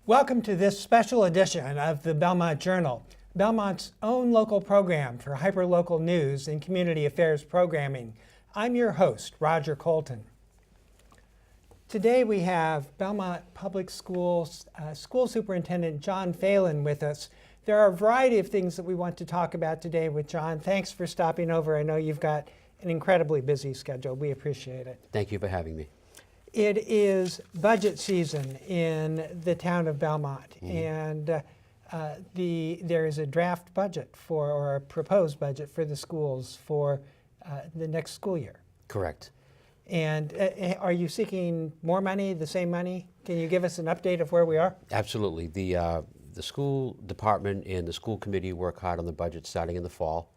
Welcome to this special edition of the Belmont Journal, Belmont's own local program for hyperlocal news and community affairs programming. I'm your host, Roger Colton. Today we have Belmont Public Schools School Superintendent John Phelan with us. There are a variety of things that we want to talk about today with John. Thanks for stopping over. I know you've got an incredibly busy schedule. We appreciate it. Thank you for having me. It is budget season in the town of Belmont, and there is a draft budget or a proposed budget for the schools for the next school year. Correct. And are you seeking more money, the same money? Can you give us an update of where we are? Absolutely. The school department and the school committee work hard on the budget starting in the fall.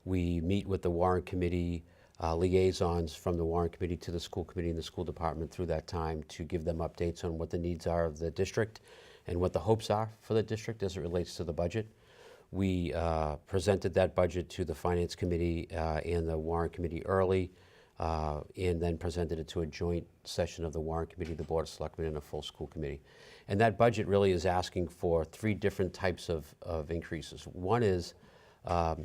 We meet with the warrant committee liaisons from the warrant committee to the school committee and the school department through that time to give them updates on what the needs are of the district and what the hopes are for the district as it relates to the budget. We presented that budget to the finance committee and the warrant committee early and then presented it to a joint session of the warrant committee, the board of selectmen, and a full school committee. And that budget really is asking for three different types of increases. One is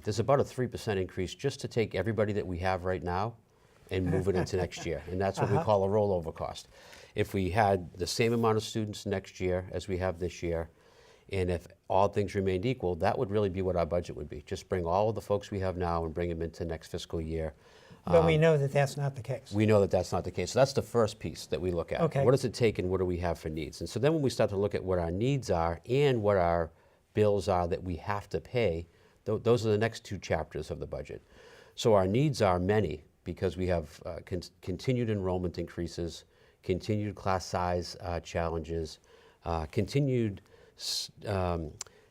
there's about a 3% increase just to take everybody that we have right now and move it into next year. And that's what we call a rollover cost. If we had the same amount of students next year as we have this year, and if all things remained equal, that would really be what our budget would be. Just bring all of the folks we have now and bring them into next fiscal year. But we know that that's not the case. We know that that's not the case. So that's the first piece that we look at. Okay. What does it take and what do we have for needs? And so then when we start to look at what our needs are and what our bills are that we have to pay, those are the next two chapters of the budget. So our needs are many because we have continued enrollment increases, continued class size challenges, continued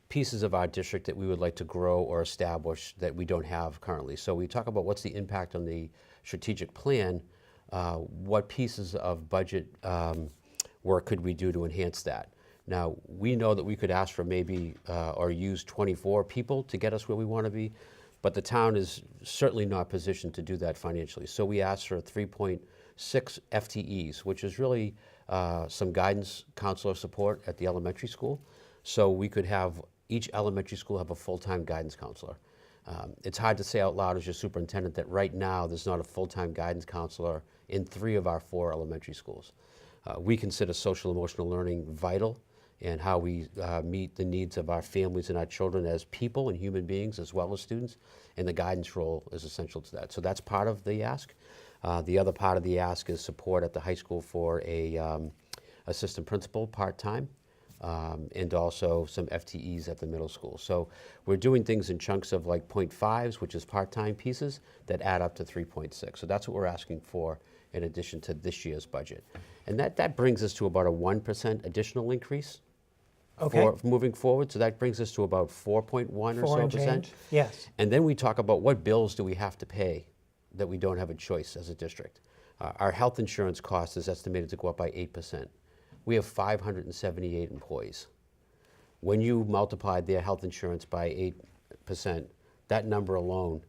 pieces of our district that we would like to grow or establish that we don't have currently. So we talk about what's the impact on the strategic plan, what pieces of budget work could we do to enhance that. Now, we know that we could ask for maybe or use 24 people to get us where we want to be, but the town is certainly not positioned to do that financially. So we asked for 3.6 FTEs, which is really some guidance counselor support at the elementary school. So we could have each elementary school have a full-time guidance counselor. It's hard to say out loud as your superintendent that right now there's not a full-time guidance counselor in 3 of our 4 elementary schools. We consider social emotional learning vital and how we meet the needs of our families and our children as people and human beings as well as students, and the guidance role is essential to that. So that's part of the ask. The other part of the ask is support at the high school for a assistant principal part-time, and also some FTEs at the middle school. So we're doing things in chunks of like 0.5s, which is part-time pieces, that add up to 3.6. So that's what we're asking for in addition to this year's budget. And that brings us to about a 1% additional increase for moving forward. So that brings us to about 4.1 or so percent. Yes. And then we talk about what bills do we have to pay that we don't have a choice as a district. Our health insurance cost is estimated to go up by 8%. We have 578 employees. When you multiply their health insurance by 8%, that number alone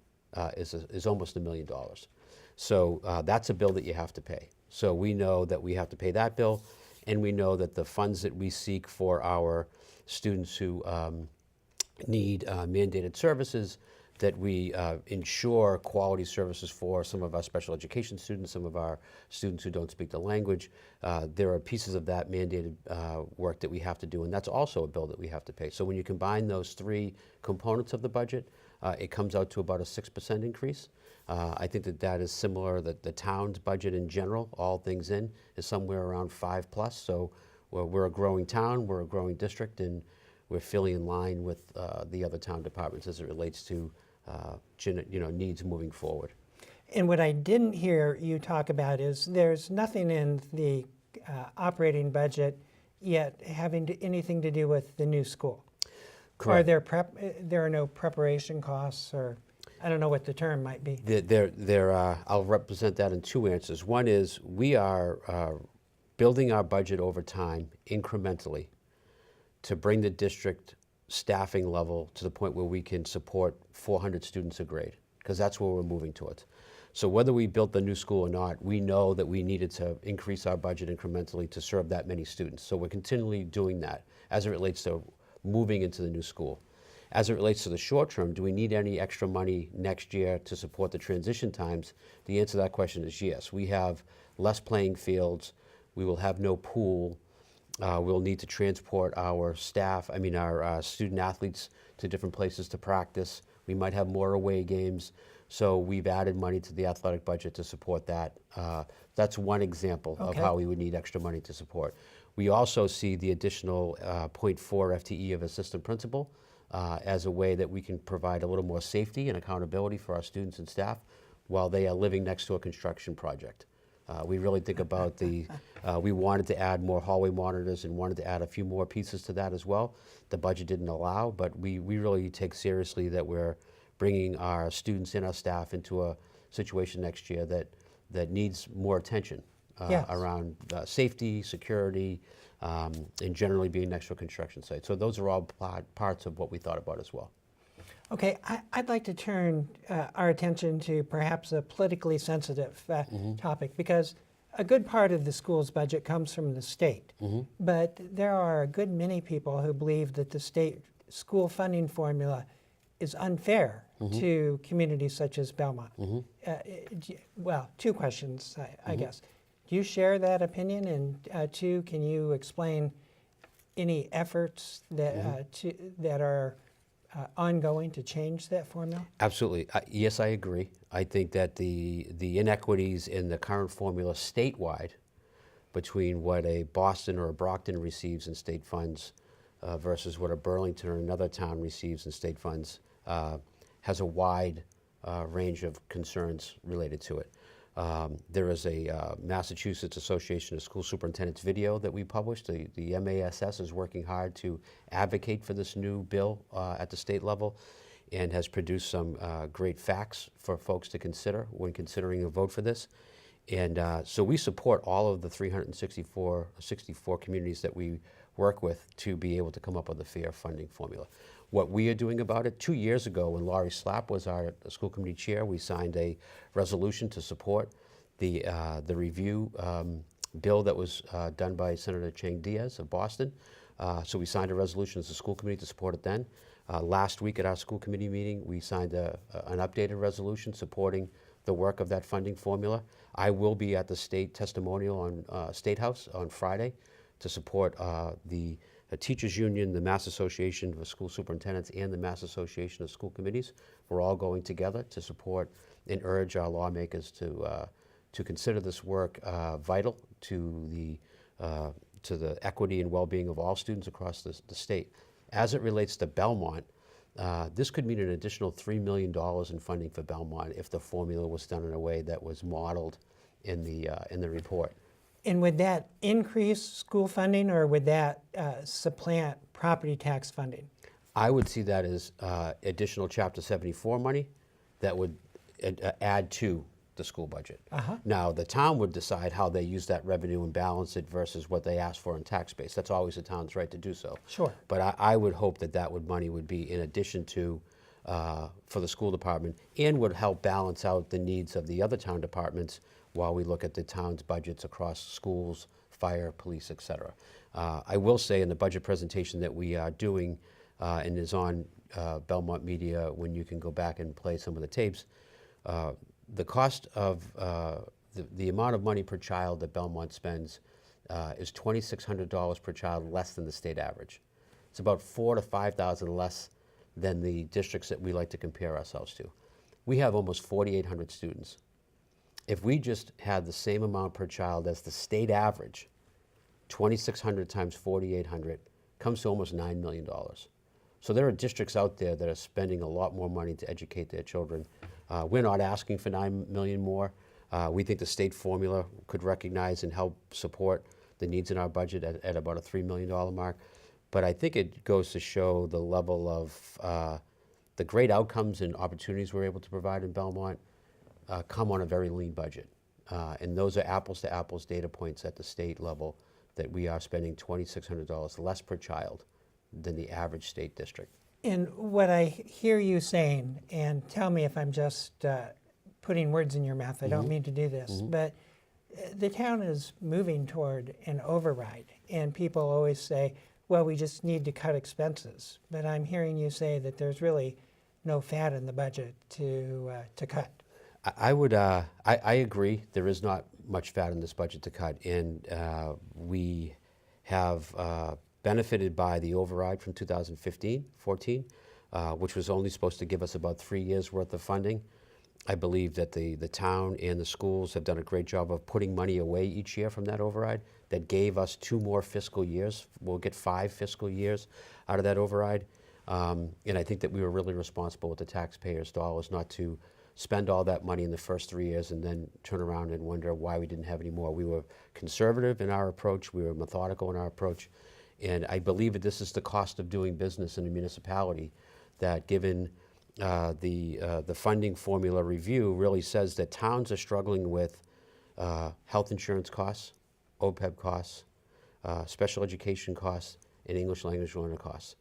is almost $1 million. So that's a bill that you have to pay. So we know that we have to pay that bill, and we know that the funds that we seek for our students who need mandated services, that we ensure quality services for some of our special education students, some of our students who don't speak the language. There are pieces of that mandated work that we have to do, and that's also a bill that we have to pay. So when you combine those 3 components of the budget, it comes out to about a 6% increase. I think that is similar, that the town's budget in general, all things in, is somewhere around 5+. So we're a growing town, we're a growing district, and we're fairly in line with the other town departments as it relates to needs moving forward. And what I didn't hear you talk about is there's nothing in the operating budget yet having anything to do with the new school. Correct. Are there are no preparation costs, or I don't know what the term might be. I'll represent that in 2 answers. One is we are building our budget over time incrementally to bring the district staffing level to the point where we can support 400 students a grade, because that's where we're moving towards. So whether we built the new school or not, we know that we needed to increase our budget incrementally to serve that many students. So we're continually doing that as it relates to moving into the new school. As it relates to the short term, do we need any extra money next year to support the transition times? The answer to that question is yes. We have less playing fields. We will have no pool. We'll need to transport our staff, our student athletes to different places to practice. We might have more away games. So we've added money to the athletic budget to support that. That's one example of how we would need extra money to support. We also see the additional 0.4 FTE of assistant principal as a way that we can provide a little more safety and accountability for our students and staff while they are living next to a construction project. We really think about we wanted to add more hallway monitors and wanted to add a few more pieces to that as well. The budget didn't allow, but we really take seriously that we're bringing our students and our staff into a situation next year that needs more attention around safety, security, and generally being next to a construction site. So those are all parts of what we thought about as well. Okay, I'd like to turn our attention to perhaps a politically sensitive topic, because a good part of the school's budget comes from the state. But there are a good many people who believe that the state school funding formula is unfair to communities such as Belmont. Well, two questions, I guess. Do you share that opinion? And two, can you explain any efforts that, that are ongoing to change that formula? Absolutely. Yes, I agree. I think that the inequities in the current formula statewide between what a Boston or a Brockton receives in state funds versus what a Burlington or another town receives in state funds has a wide range of concerns related to it. There is a Massachusetts Association of School Superintendents video that we published. The MASS is working hard to advocate for this new bill at the state level and has produced some great facts for folks to consider when considering a vote for this. And so we support all of the 364 communities that we work with to be able to come up with a fair funding formula. What we are doing about it, 2 years ago when Laurie Slapp was our school committee chair, we signed a resolution to support the review bill that was done by Senator Chang Diaz of Boston. So we signed a resolution as a school committee to support it then. Last week at our school committee meeting, we signed an updated resolution supporting the work of that funding formula. I will be at the state testimonial on State House on Friday to support the Teachers Union, the Mass Association of School Superintendents, and the Mass Association of School Committees. We're all going together to support and urge our lawmakers to consider this work vital to the equity and well-being of all students across the state. As it relates to Belmont, this could mean an additional $3 million in funding for Belmont if the formula was done in a way that was modeled in the report. And would that increase school funding, or would that supplant property tax funding? I would see that as additional Chapter 74 money that would add to the school budget. Now, the town would decide how they use that revenue and balance it versus what they ask for in tax base. That's always the town's right to do so. Sure. But I would hope that money would be in addition to for the school department, and would help balance out the needs of the other town departments while we look at the town's budgets across schools, fire, police, et cetera. I will say in the budget presentation that we are doing and is on Belmont Media when you can go back and play some of the tapes, the cost of the amount of money per child that Belmont spends is $2,600 per child less than the state average. It's about $4,000 to $5,000 less than the districts that we like to compare ourselves to. We have almost 4,800 students. If we just had the same amount per child as the state average, 2,600 times 4,800 comes to almost $9 million. So there are districts out there that are spending a lot more money to educate their children. We're not asking for $9 million more. We think the state formula could recognize and help support the needs in our budget at about a $3 million mark. But I think it goes to show the level of the great outcomes and opportunities we're able to provide in Belmont come on a very lean budget. And those are apples to apples data points at the state level that we are spending $2,600 less per child than the average state district. And what I hear you saying, and tell me if I'm just putting words in your mouth. I don't mean to do this, but the town is moving toward an override, and people always say, well, we just need to cut expenses. But I'm hearing you say that there's really no fat in the budget to cut. I agree. There is not much fat in this budget to cut, and we have benefited by the override from 2015-14, which was only supposed to give us about 3 years worth of funding. I believe that the town and the schools have done a great job of putting money away each year from that override. That gave us 2 more fiscal years. We'll get 5 fiscal years out of that override. And I think that we were really responsible with the taxpayers' dollars not to spend all that money in the first 3 years and then turn around and wonder why we didn't have any more. We were conservative in our approach. We were methodical in our approach. And I believe that this is the cost of doing business in a municipality, that given the funding formula review really says that towns are struggling with health insurance costs, OPEB costs, special education costs, and English language learner costs.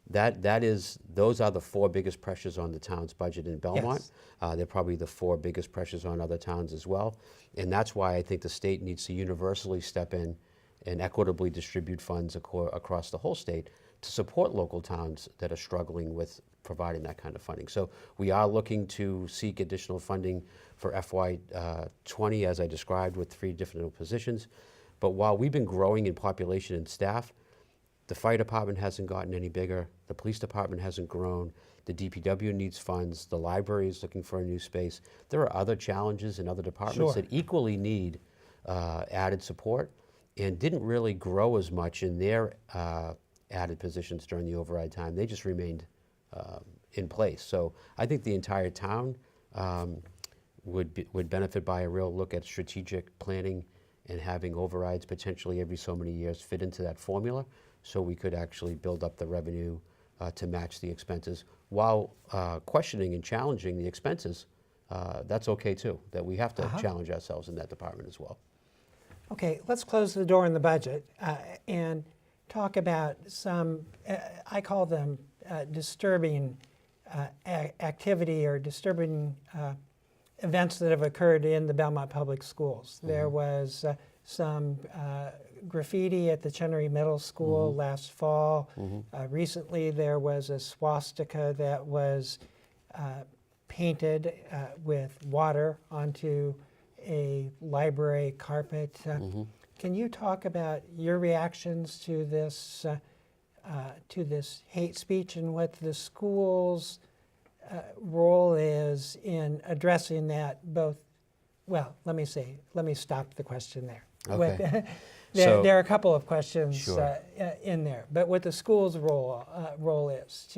Those are the 4 biggest pressures on the town's budget in Belmont. Yes. They're probably the 4 biggest pressures on other towns as well. And that's why I think the state needs to universally step in and equitably distribute funds across the whole state to support local towns that are struggling with providing that kind of funding. So we are looking to seek additional funding for FY20, as I described, with 3 different positions. But while we've been growing in population and staff, the fire department hasn't gotten any bigger. The police department hasn't grown. The DPW needs funds. The library is looking for a new space. There are other challenges in other departments Sure. that equally need added support and didn't really grow as much in their added positions during the override time. They just remained in place. So I think the entire town would benefit by a real look at strategic planning and having overrides potentially every so many years fit into that formula, so we could actually build up the revenue to match the expenses while questioning and challenging the expenses. That's okay too, that we have to challenge ourselves in that department as well. Okay, let's close the door on the budget and talk about some, I call them disturbing activity or disturbing events that have occurred in the Belmont Public Schools. There was some graffiti at the Chenery Middle School last fall. Recently there was a swastika that was painted with water onto a library carpet. Can you talk about your reactions to this hate speech and what the school's role is in addressing that? Both, well, let me stop the question there. Okay. There are a couple of questions Sure. in there, but what the school's role is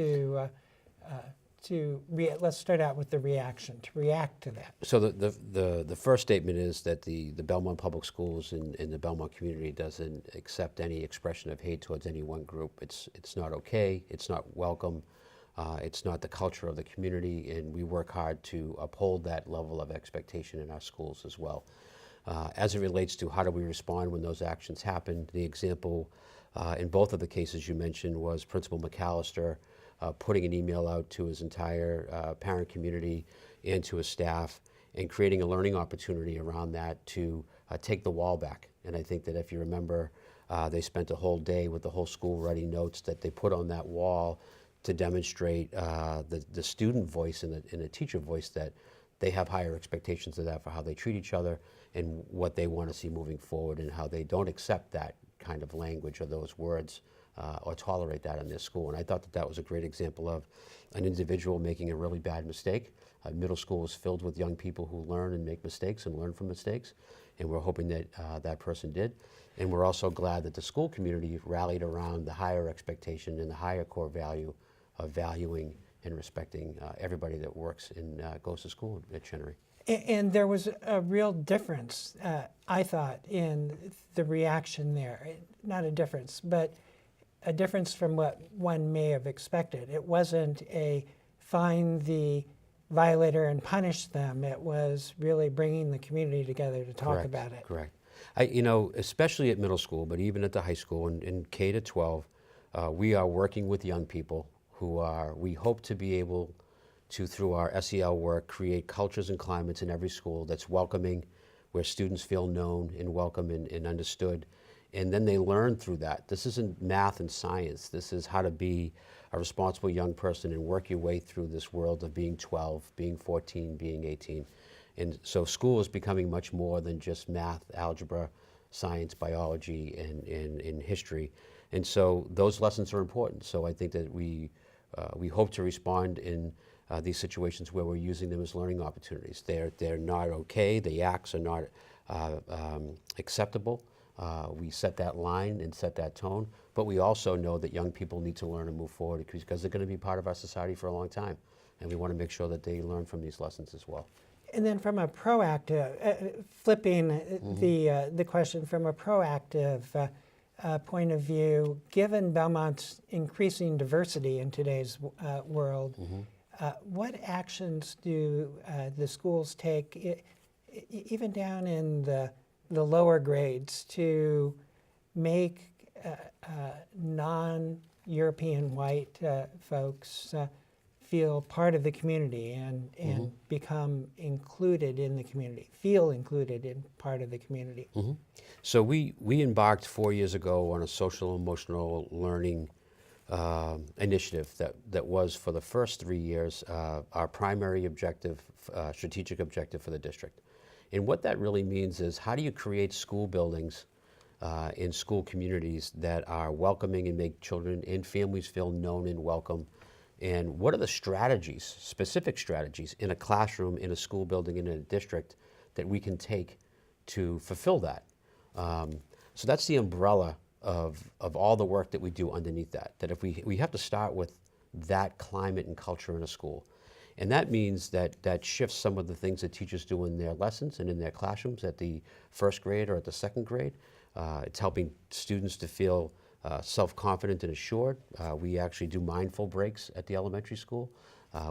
let's start out with the reaction, to react to that. So the first statement is that the Belmont Public Schools and the Belmont community doesn't accept any expression of hate towards any one group. It's not okay, it's not welcome, it's not the culture of the community, and we work hard to uphold that level of expectation in our schools as well. As it relates to how do we respond when those actions happen, the example in both of the cases you mentioned was Principal McAllister putting an email out to his entire parent community and to his staff and creating a learning opportunity around that to take the wall back. And I think that if you remember, they spent a whole day with the whole school writing notes that they put on that wall to demonstrate the student voice and the teacher voice, that they have higher expectations of that for how they treat each other and what they want to see moving forward, and how they don't accept that kind of language or those words or tolerate that in their school. And I thought that that was a great example of an individual making a really bad mistake. Middle school is filled with young people who learn and make mistakes and learn from mistakes, and we're hoping that that person did. And we're also glad that the school community rallied around the higher expectation and the higher core value of valuing and respecting everybody that works and goes to school at Chenery. And there was a real difference, I thought, in the reaction there. Not a difference, but a difference from what one may have expected. It wasn't a find the violator and punish them. It was really bringing the community together to talk about it. Correct. Especially at middle school, but even at the high school and in K to 12, we are working with young people who we hope to be able to, through our SEL work, create cultures and climates in every school that's welcoming, where students feel known and welcome and understood. And then they learn through that. This isn't math and science. This is how to be a responsible young person and work your way through this world of being 12, being 14, being 18. And so school is becoming much more than just math, algebra, science, biology, and history. And so those lessons are important. So I think that we hope to respond in these situations where we're using them as learning opportunities. They're not okay. The acts are not acceptable. We set that line and set that tone, but we also know that young people need to learn and move forward because they're going to be part of our society for a long time, and we want to make sure that they learn from these lessons as well. And then from a proactive, flipping the question from a proactive point of view, given Belmont's increasing diversity in today's world, what actions do the schools take, even down in the lower grades, to make non-European white folks feel part of the community and become included in the community, feel included in part of the community? So we embarked 4 years ago on a social emotional learning initiative that was, for the first 3 years, our primary objective, strategic objective for the district. And what that really means is, how do you create school buildings in school communities that are welcoming and make children and families feel known and welcome? And what are the strategies, specific strategies, in a classroom, in a school building, in a district that we can take to fulfill that? So that's the umbrella of all the work that we do underneath that. That if we have to start with that climate and culture in a school. And that means that shifts some of the things that teachers do in their lessons and in their classrooms at the first grade or at the second grade. It's helping students to feel self-confident and assured. We actually do mindful breaks at the elementary school.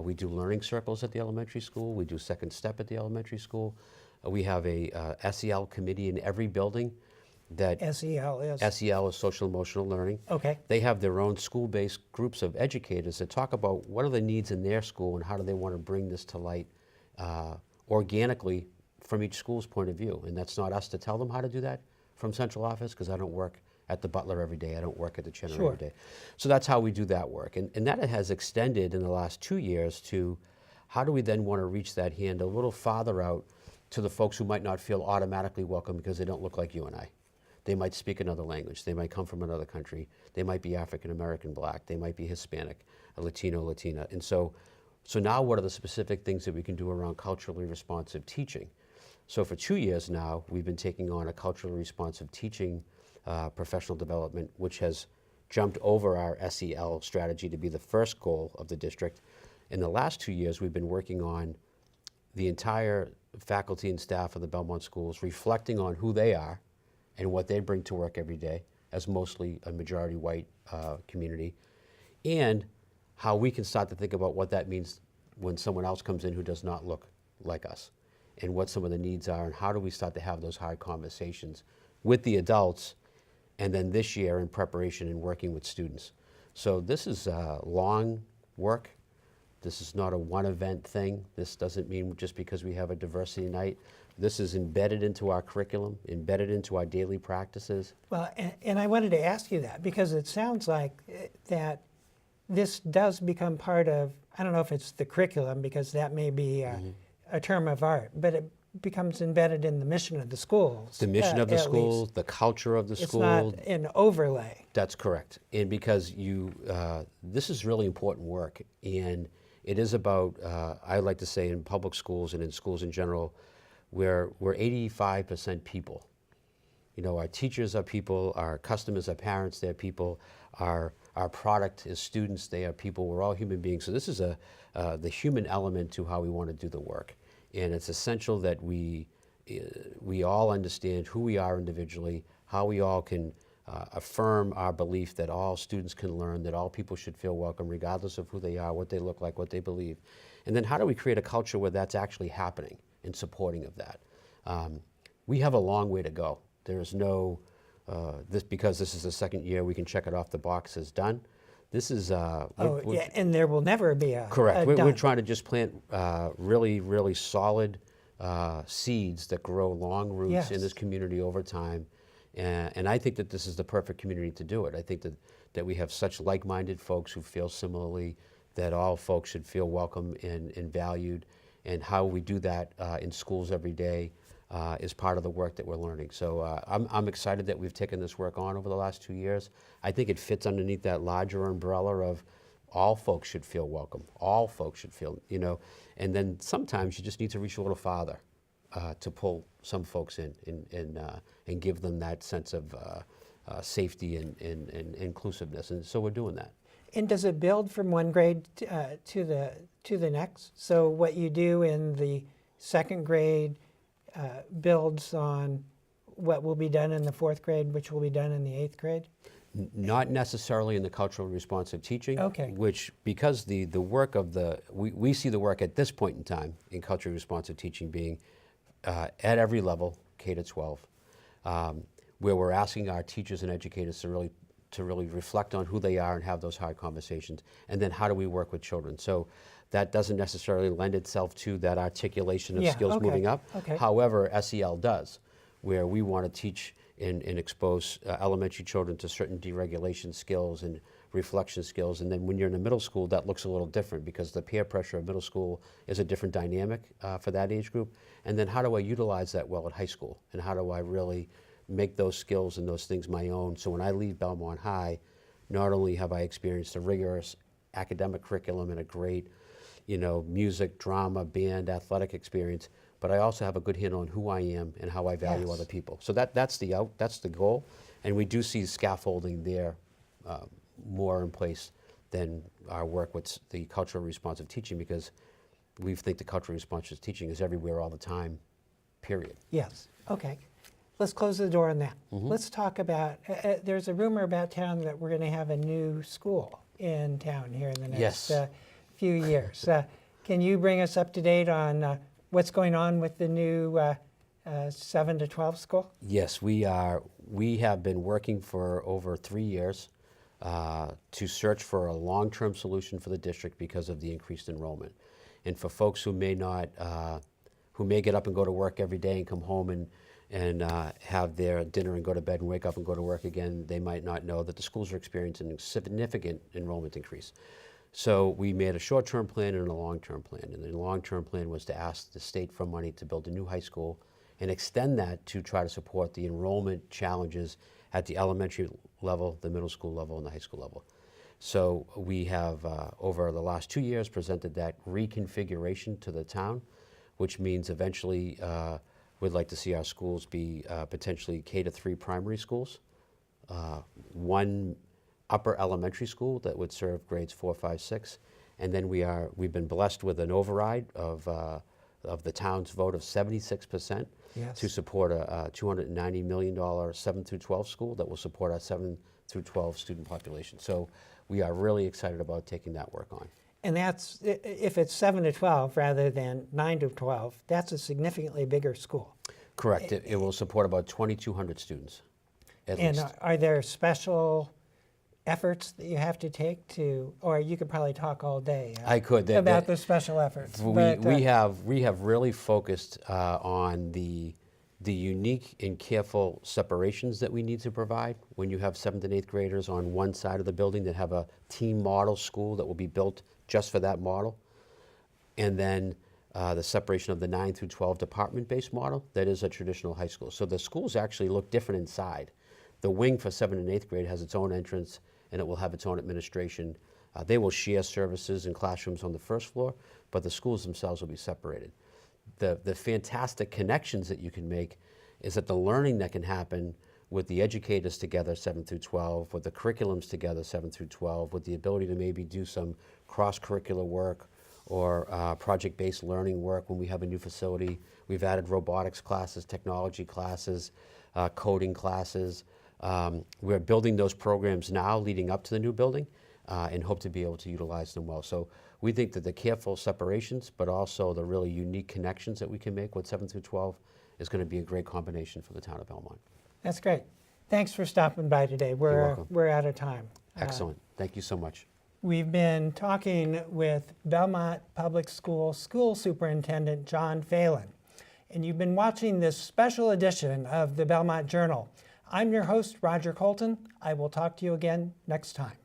We do learning circles at the elementary school. We do second step at the elementary school. We have a SEL committee in every building. That SEL is social emotional learning. Okay. They have their own school-based groups of educators that talk about what are the needs in their school and how do they want to bring this to light organically from each school's point of view. And that's not us to tell them how to do that from central office, because I don't work at the Butler every day. I don't work at the Chenner every day. So that's how we do that work. And that has extended in the last 2 years to how do we then want to reach that hand a little farther out to the folks who might not feel automatically welcome because they don't look like you and I. They might speak another language. They might come from another country. They might be African American, Black. They might be Hispanic, a Latino, Latina. And so now what are the specific things that we can do around culturally responsive teaching? So for 2 years now, we've been taking on a culturally responsive teaching professional development, which has jumped over our SEL strategy to be the first goal of the district. In the last 2 years, we've been working on the entire faculty and staff of the Belmont schools, reflecting on who they are and what they bring to work every day as mostly a majority white community, and how we can start to think about what that means when someone else comes in who does not look like us, and what some of the needs are, and how do we start to have those hard conversations with the adults, and then this year in preparation and working with students. So this is long work. This is not a one event thing. This doesn't mean just because we have a diversity night. This is embedded into our curriculum, embedded into our daily practices. Well, and I wanted to ask you that because it sounds like that this does become part of, I don't know if it's the curriculum, because that may be a term of art, but it becomes embedded in the mission of the schools. The mission of the school, least. the culture of the It's school. not an overlay. That's correct. And because this is really important work, and it is about, I like to say in public schools and in schools in general, we're 85% people. You know, our teachers are people, our customers are parents, they're people, our product is students, they are people, we're all human beings. So this is the human element to how we want to do the work. And it's essential that we all understand who we are individually, how we all can affirm our belief that all students can learn, that all people should feel welcome regardless of who they are, what they look like, what they believe. And then how do we create a culture where that's actually happening and supporting of that? We have a long way to go. There is no, because this is the second year, we can check it off the box as done. This is Oh, yeah, and there will never be a correct. a We're done. trying to just plant really, really solid seeds that grow long roots in Yes. this community over time. And I think that this is the perfect community to do it. I think that we have such like-minded folks who feel similarly, that all folks should feel welcome and valued. And how we do that in schools every day is part of the work that we're learning. So I'm excited that we've taken this work on over the last 2 years. I think it fits underneath that larger umbrella of all folks should feel welcome. All folks should feel, and then sometimes you just need to reach a little farther to pull some folks in and give them that sense of safety and inclusiveness. And so we're doing that. And does it build from one grade to the next? So what you do in the second grade builds on what will be done in the fourth grade, which will be done in the eighth grade? Not necessarily in the culturally responsive teaching, Okay. which, because the work of we see the work at this point in time in culturally responsive teaching being at every level, K to 12, where we're asking our teachers and educators to really reflect on who they are and have those hard conversations, and then how do we work with children. So that doesn't necessarily lend itself to that articulation of Yeah, skills okay, moving up. okay. However, SEL does, where we want to teach and expose elementary children to certain deregulation skills and reflection skills. And then when you're in the middle school, that looks a little different, because the peer pressure of middle school is a different dynamic for that age group. And then how do I utilize that well at high school? And how do I really make those skills and those things my own? So when I leave Belmont High, not only have I experienced a rigorous academic curriculum and a great, music, drama, band, athletic experience, but I also have a good handle on who I am and how I value Yes. other people. So that's the goal, and we do see scaffolding there more in place than our work with the culturally responsive teaching, because we think the culturally responsive teaching is everywhere all the time, period. Yes. Okay. Let's close the door on that. Let's talk about, there's a rumor about town that we're going to have a new school in town here in the next Yes. few years. Can you bring us up to date on what's going on with the new 7 to 12 school? Yes, we have been working for over 3 years to search for a long-term solution for the district because of the increased enrollment. And for folks who may not, who may get up and go to work every day and come home and have their dinner and go to bed and wake up and go to work again, they might not know that the schools are experiencing a significant enrollment increase. So we made a short-term plan and a long-term plan. And the long-term plan was to ask the state for money to build a new high school and extend that to try to support the enrollment challenges at the elementary level, the middle school level, and the high school level. So we have, over the last 2 years, presented that reconfiguration to the town, which means eventually we'd like to see our schools be potentially K to 3 primary schools, one upper elementary school that would serve grades 4, 5, 6, and then we've been blessed with an override of the town's vote of 76% Yes. to support a $290 million 7 through 12 school that will support our 7 through 12 student population. So we are really excited about taking that work on. And that's, if it's 7 to 12 rather than 9 to 12, that's a significantly bigger school. Correct. It will support about 2,200 students, at And least. are there special efforts that you have to take to, or you could probably talk all day I could. about the special efforts. We have really focused on the unique and careful separations that we need to provide when you have 7th and 8th graders on one side of the building that have a team model school that will be built just for that model, and then the separation of the 9 through 12 department-based model that is a traditional high school. So the schools actually look different inside. The wing for 7th and 8th grade has its own entrance, and it will have its own administration. They will share services and classrooms on the first floor, but the schools themselves will be separated. The fantastic connections that you can make is that the learning that can happen with the educators together, 7 through 12, with the curriculums together, 7 through 12, with the ability to maybe do some cross-curricular work or project-based learning work when we have a new facility. We've added robotics classes, technology classes, coding classes. We're building those programs now leading up to the new building and hope to be able to utilize them well. So we think that the careful separations, but also the really unique connections that we can make with 7 through 12 is going to be a great combination for the town of Belmont. That's great. Thanks for stopping by today. welcome. We're out of time. Excellent. Thank you so much. We've been talking with Belmont Public School Superintendent John Phelan, and you've been watching this special edition of the Belmont Journal. I'm your host, Roger Colton. I will talk to you again next time.